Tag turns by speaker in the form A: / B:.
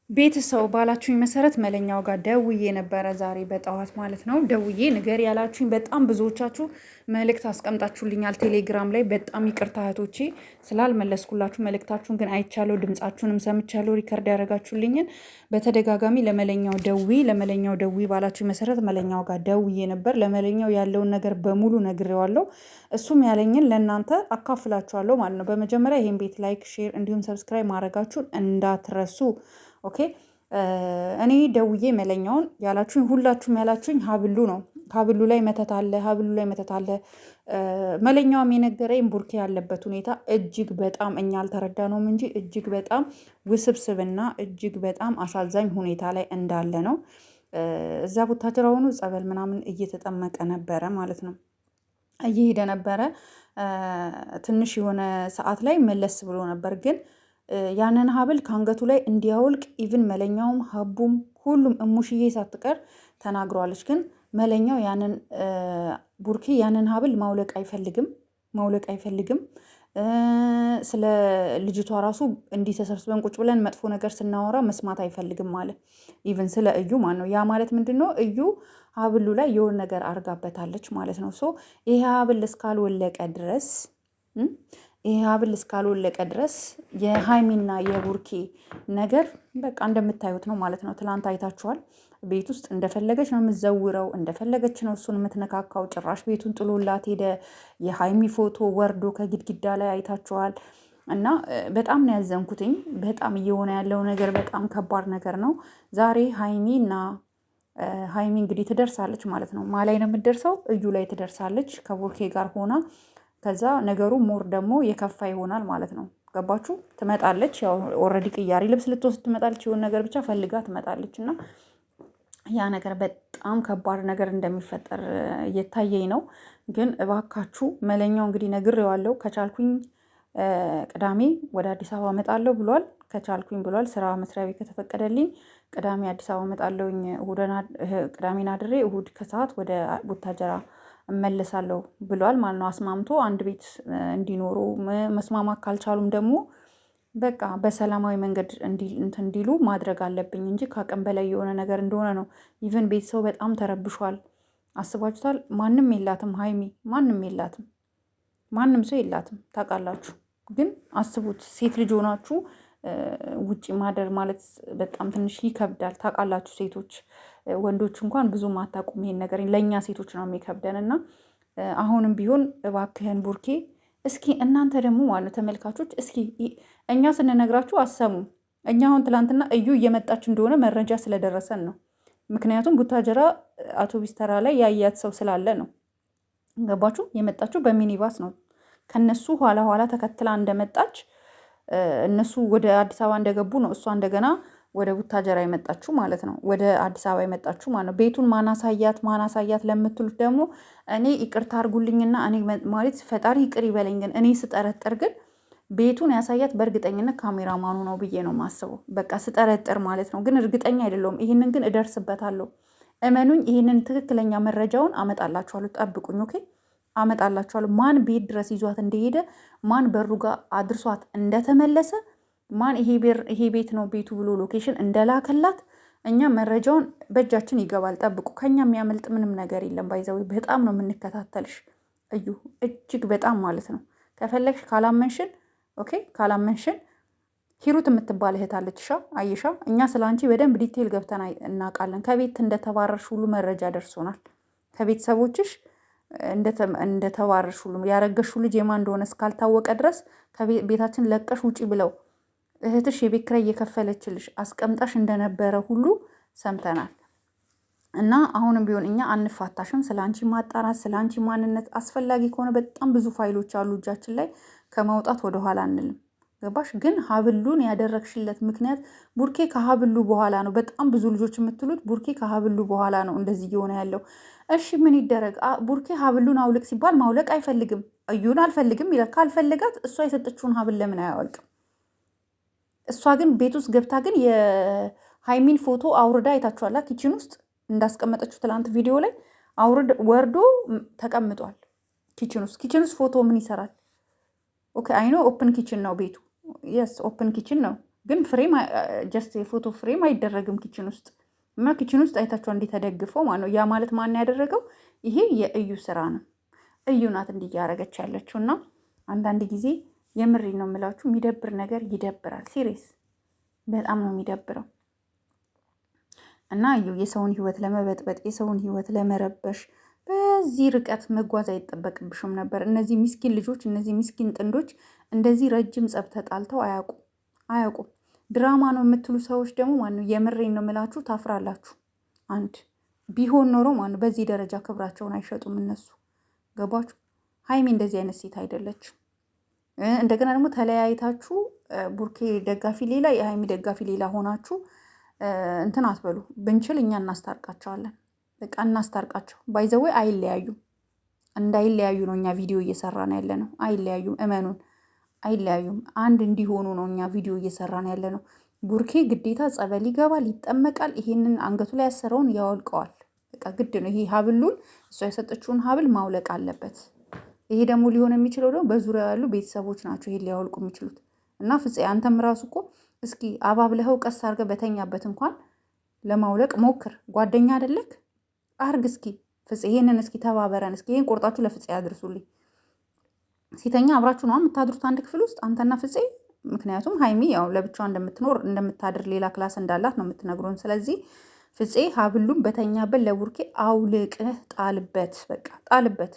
A: ቤተሰው ባላችሁኝ መሰረት መለኛው ጋር ደውዬ ነበረ ዛሬ በጠዋት ማለት ነው። ደውዬ ንገር ያላችሁኝ በጣም ብዙዎቻችሁ መልእክት አስቀምጣችሁልኛል ቴሌግራም ላይ። በጣም ይቅርታ እህቶቼ ስላልመለስኩላችሁ። መልእክታችሁን ግን አይቻለሁ፣ ድምጻችሁንም ሰምቻለሁ። ሪከርድ ያደረጋችሁልኝን በተደጋጋሚ ለመለኛው ደውዬ ባላችሁኝ መሰረት መለኛው ጋር ደውዬ ነበር። ለመለኛው ያለውን ነገር በሙሉ ነግሬዋለሁ። እሱም ያለኝን ለእናንተ አካፍላችኋለሁ ማለት ነው። በመጀመሪያ ይሄን ቤት ላይክ፣ ሼር እንዲሁም ሰብስክራይብ ማድረጋችሁን እንዳትረሱ። ኦኬ። እኔ ደውዬ መለኛውን ያላችሁኝ ሁላችሁም ያላችሁኝ ሀብሉ ነው። ሀብሉ ላይ መተት አለ፣ ሀብሉ ላይ መተት አለ። መለኛውም የነገረኝ ቡርኬ ያለበት ሁኔታ እጅግ በጣም እኛ አልተረዳነውም እንጂ እጅግ በጣም ውስብስብና እጅግ በጣም አሳዛኝ ሁኔታ ላይ እንዳለ ነው። እዛ ቡታጅራ ሆኖ ጸበል ምናምን እየተጠመቀ ነበረ ማለት ነው፣ እየሄደ ነበረ። ትንሽ የሆነ ሰዓት ላይ መለስ ብሎ ነበር ግን ያንን ሀብል ከአንገቱ ላይ እንዲያወልቅ ኢቭን መለኛውም ሀቡም ሁሉም እሙሽዬ ሳትቀር ተናግሯለች። ግን መለኛው ያንን ቡርኬ ያንን ሀብል ማውለቅ አይፈልግም። ስለ ልጅቷ ራሱ እንዲህ ተሰብስበን ቁጭ ብለን መጥፎ ነገር ስናወራ መስማት አይፈልግም ማለት ኢቭን ስለ እዩ ማለት ነው። ያ ማለት ምንድን ነው? እዩ ሀብሉ ላይ የሆነ ነገር አርጋበታለች ማለት ነው። ሶ ይሄ ሀብል እስካልወለቀ ድረስ የሀይሚና የቡርኬ ነገር በቃ እንደምታዩት ነው ማለት ነው። ትላንት አይታችኋል። ቤት ውስጥ እንደፈለገች ነው የምትዘውረው፣ እንደፈለገች ነው እሱን የምትነካካው። ጭራሽ ቤቱን ጥሎላት ሄደ። የሀይሚ ፎቶ ወርዶ ከግድግዳ ላይ አይታችኋል። እና በጣም ነው ያዘንኩትኝ። በጣም እየሆነ ያለው ነገር በጣም ከባድ ነገር ነው። ዛሬ ሀይሚ እንግዲህ ትደርሳለች ማለት ነው። ማ ላይ ነው የምትደርሰው? እዩ ላይ ትደርሳለች ከቡርኬ ጋር ሆና። ከዛ ነገሩ ሞር ደግሞ የከፋ ይሆናል ማለት ነው። ገባችሁ? ትመጣለች። ያው ኦልሬዲ ቅያሪ ልብስ ልትወስድ ትመጣለች። የሆነ ነገር ብቻ ፈልጋ ትመጣለች እና ያ ነገር በጣም ከባድ ነገር እንደሚፈጠር እየታየኝ ነው። ግን እባካችሁ መለኛው እንግዲህ ነግሬዋለሁ። ከቻልኩኝ ቅዳሜ ወደ አዲስ አበባ እመጣለሁ ብሏል። ከቻልኩኝ ብሏል። ስራ መስሪያ ቤት ከተፈቀደልኝ ቅዳሜ አዲስ አበባ እመጣለሁኝ። ቅዳሜን አድሬ እሁድ ከሰዓት ወደ ቡታጀራ እመለሳለሁ ብሏል ማለት ነው። አስማምቶ አንድ ቤት እንዲኖሩ መስማማት ካልቻሉም ደግሞ በቃ በሰላማዊ መንገድ እንዲሉ ማድረግ አለብኝ እንጂ ከአቅም በላይ የሆነ ነገር እንደሆነ ነው። ኢቨን ቤተሰቡ በጣም ተረብሿል። አስባችሁታል? ማንም የላትም ሀይሚ፣ ማንም ሰው የላትም ታውቃላችሁ። ግን አስቡት፣ ሴት ልጅ ሆናችሁ ውጪ ማደር ማለት በጣም ትንሽ ይከብዳል። ታውቃላችሁ ሴቶች፣ ወንዶች እንኳን ብዙም አታውቁም ይሄን ነገር። ለእኛ ሴቶች ነው የሚከብደን። እና አሁንም ቢሆን እባክህን ቡርኬ፣ እስኪ እናንተ ደግሞ ማለት ተመልካቾች፣ እስኪ እኛ ስንነግራችሁ አሰሙ። እኛ አሁን ትላንትና እዩ እየመጣች እንደሆነ መረጃ ስለደረሰን ነው። ምክንያቱም ቡታጀራ አውቶቢስ ተራ ላይ ያያት ሰው ስላለ ነው። ገባችሁ? የመጣችሁ በሚኒባስ ነው። ከነሱ ኋላ ኋላ ተከትላ እንደመጣች እነሱ ወደ አዲስ አበባ እንደገቡ ነው እሷ እንደገና ወደ ቡታጀራ የመጣችሁ ማለት ነው። ወደ አዲስ አበባ የመጣችሁ ማለት ነው። ቤቱን ማናሳያት ለምትሉት ደግሞ እኔ ይቅርታ አድርጉልኝና እኔ ማለት ፈጣሪ ይቅር ይበለኝ፣ ግን እኔ ስጠረጥር ግን ቤቱን ያሳያት በእርግጠኝነት ካሜራማኑ ነው ብዬ ነው የማስበው። በቃ ስጠረጥር ማለት ነው፣ ግን እርግጠኛ አይደለሁም። ይህንን ግን እደርስበታለሁ። እመኑኝ፣ ይህንን ትክክለኛ መረጃውን አመጣላችኋለሁ። ጠብቁኝ። ኦኬ፣ አመጣላችኋለሁ። ማን ቤት ድረስ ይዟት እንደሄደ፣ ማን በሩ ጋር አድርሷት እንደተመለሰ፣ ማን ይሄ ቤት ነው ቤቱ ብሎ ሎኬሽን እንደላከላት እኛ መረጃውን በእጃችን ይገባል። ጠብቁ። ከኛ የሚያመልጥ ምንም ነገር የለም። ባይዘዌ በጣም ነው የምንከታተልሽ እዩ፣ እጅግ በጣም ማለት ነው። ከፈለግሽ ካላመንሽን፣ ኦኬ፣ ካላመንሽን ሂሩት የምትባል እህት አለች። አይሻ፣ እኛ ስለ አንቺ በደንብ ዲቴይል ገብተን እናውቃለን። ከቤት እንደተባረርሽ ሁሉ መረጃ ደርሶናል። ከቤተሰቦችሽ እንደተባረርሽ ሁሉ ያረገሽው ልጅ የማን እንደሆነ እስካልታወቀ ድረስ ከቤታችን ለቀሽ ውጪ ብለው እህትሽ የቤት ኪራይ እየከፈለችልሽ አስቀምጣሽ እንደነበረ ሁሉ ሰምተናል። እና አሁንም ቢሆን እኛ አንፋታሽም። ስለ አንቺ ማጣራት፣ ስለ አንቺ ማንነት አስፈላጊ ከሆነ በጣም ብዙ ፋይሎች አሉ እጃችን ላይ፣ ከማውጣት ወደኋላ አንልም። ገባሽ? ግን ሀብሉን ያደረግሽለት ምክንያት ቡርኬ ከሀብሉ በኋላ ነው። በጣም ብዙ ልጆች የምትሉት ቡርኬ ከሀብሉ በኋላ ነው እንደዚህ እየሆነ ያለው። እሺ ምን ይደረግ? ቡርኬ ሀብሉን አውልቅ ሲባል ማውለቅ አይፈልግም። እዩን አልፈልግም ይላል። ካልፈለጋት እሷ የሰጠችውን ሀብል ለምን አያወልቅም? እሷ ግን ቤት ውስጥ ገብታ ግን የሃይሚን ፎቶ አውርዳ አይታችኋላ። ኪችን ውስጥ እንዳስቀመጠችው ትላንት ቪዲዮ ላይ ወርዶ ተቀምጧል። ኪችን ውስጥ ፎቶ ምን ይሰራል? ኦኬ አይኖ ኦፕን ኪችን ነው ቤቱ። የስ ኦፕን ኪችን ነው። ግን ፍሬም ጀስት የፎቶ ፍሬም አይደረግም ኪችን ውስጥ እና ኪችን ውስጥ አይታችኋል እንዲህ ተደግፈው ማለት ነው። ያ ማለት ማን ያደረገው? ይሄ የእዩ ስራ ነው። እዩ ናት እንዲህ እያደረገች ያለችው። እና አንዳንድ ጊዜ የምሬ ነው የምላችሁ የሚደብር ነገር ይደብራል። ሲሪየስ በጣም ነው የሚደብረው። እና እዩ የሰውን ህይወት ለመበጥበጥ የሰውን ህይወት ለመረበሽ በዚህ ርቀት መጓዝ አይጠበቅብሽም ነበር። እነዚህ ሚስኪን ልጆች እነዚህ ሚስኪን ጥንዶች እንደዚህ ረጅም ጸብ ተጣልተው አያውቁም። ድራማ ነው የምትሉ ሰዎች ደግሞ ማነው የምሬን ነው የምላችሁ ታፍራላችሁ። አንድ ቢሆን ኖሮ ማነው በዚህ ደረጃ ክብራቸውን አይሸጡም እነሱ። ገባችሁ? ሀይሚ እንደዚህ አይነት ሴት አይደለችም። እንደገና ደግሞ ተለያይታችሁ ቡርኬ ደጋፊ ሌላ የሀይሚ ደጋፊ ሌላ ሆናችሁ እንትን አትበሉ። ብንችል እኛ እናስታርቃቸዋለን። በቃ እናስታርቃቸው። ባይዘዌ አይለያዩም። እንዳይለያዩ ነው እኛ ቪዲዮ እየሰራን ያለ ነው። አይለያዩም፣ እመኑን አይለያዩም። አንድ እንዲሆኑ ነው እኛ ቪዲዮ እየሰራን ያለ ነው። ቡርኬ ግዴታ ጸበል ይገባል፣ ይጠመቃል። ይሄንን አንገቱ ላይ ያሰረውን ያወልቀዋል። በቃ ግድ ነው። ይሄ ሀብሉን እሷ የሰጠችውን ሀብል ማውለቅ አለበት። ይሄ ደግሞ ሊሆን የሚችለው ደግሞ በዙሪያ ያሉ ቤተሰቦች ናቸው ይሄን ሊያወልቁ የሚችሉት። እና ፍፄ አንተም ራሱ እኮ እስኪ አባብለኸው ቀስ አድርገህ በተኛበት እንኳን ለማውለቅ ሞክር። ጓደኛ አይደለክ? አርግ እስኪ ፍፄ፣ ይሄንን እስኪ ተባበረን። እስኪ ይሄን ቆርጣችሁ ለፍፄ ያድርሱልኝ። ሲተኛ አብራችሁ ነው የምታድሩት አንድ ክፍል ውስጥ አንተና ፍፄ። ምክንያቱም ሀይሚ ያው ለብቻዋ እንደምትኖር እንደምታድር ሌላ ክላስ እንዳላት ነው የምትነግሩን። ስለዚህ ፍፄ ሀብሉን በተኛበት ለቡርኬ አውልቅህ ጣልበት፣ በቃ ጣልበት።